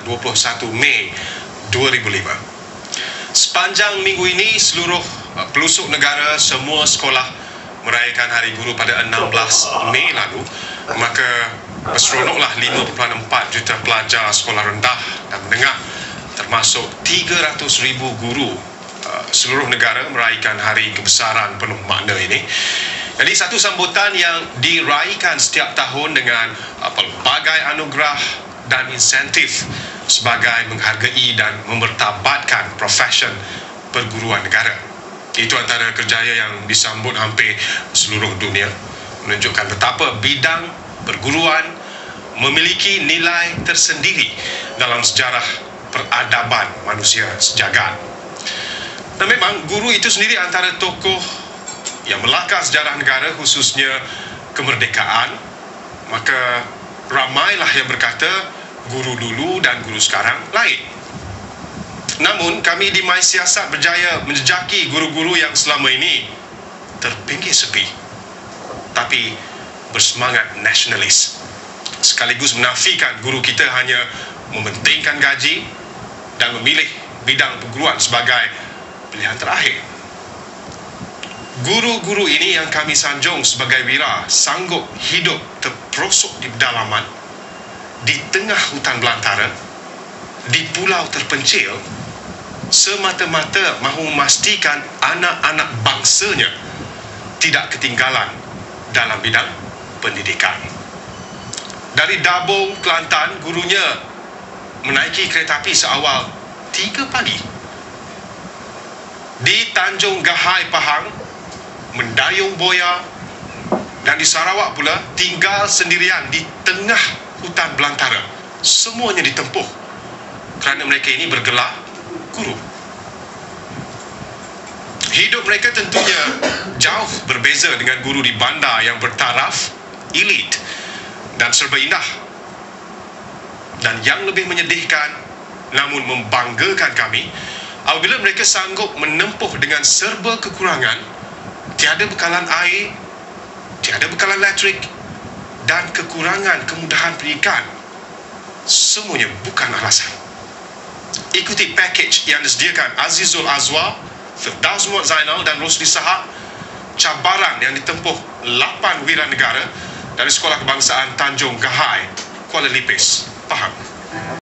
21 Mei 2005. Sepanjang minggu ini, seluruh pelosok negara, semua sekolah merayakan Hari Guru pada 16 Mei lalu. Maka berseronoklah 5.4 juta pelajar sekolah rendah dan menengah, termasuk 300,000 guru seluruh negara meraihkan hari kebesaran penuh makna ini. Jadi satu sambutan yang diraikan setiap tahun dengan pelbagai anugerah dan insentif sebagai menghargai dan memertabatkan profesion perguruan negara. Itu antara kerjaya yang disambut hampir seluruh dunia, menunjukkan betapa bidang perguruan memiliki nilai tersendiri dalam sejarah peradaban manusia sejagat. Dan memang guru itu sendiri antara tokoh yang melakar sejarah negara, khususnya kemerdekaan. Maka ramailah yang berkata guru dulu dan guru sekarang lain. Namun kami di MySiasat berjaya menjejaki guru-guru yang selama ini terpinggir sepi, tapi bersemangat nasionalis, sekaligus menafikan guru kita hanya mementingkan gaji dan memilih bidang perguruan sebagai pilihan terakhir. Guru-guru ini yang kami sanjung sebagai wira sanggup hidup terperosok di pedalaman, di tengah hutan belantara, di pulau terpencil, semata-mata mahu memastikan anak-anak bangsanya tidak ketinggalan dalam bidang pendidikan. Dari Dabung, Kelantan, gurunya menaiki kereta api seawal 3 pagi. Di Tanjung Gahai, Pahang, mendayung boya, dan di Sarawak pula tinggal sendirian di tengah hutan belantara. Semuanya ditempuh kerana mereka ini bergelar guru. Hidup mereka tentunya jauh berbeza dengan guru di bandar yang bertaraf, elit dan serba indah. Dan yang lebih menyedihkan namun membanggakan kami, apabila mereka sanggup menempuh dengan serba kekurangan, tiada bekalan air, tiada bekalan elektrik dan kekurangan kemudahan pendidikan, semuanya bukan alasan. Ikuti pakej yang disediakan Azizul Azwar, Firdaus Muhammad Zainal dan Rosli Sahab. Cabaran yang ditempuh 8 wira negara dari Sekolah Kebangsaan Tanjung Gahai, Kuala Lipis, Pahang.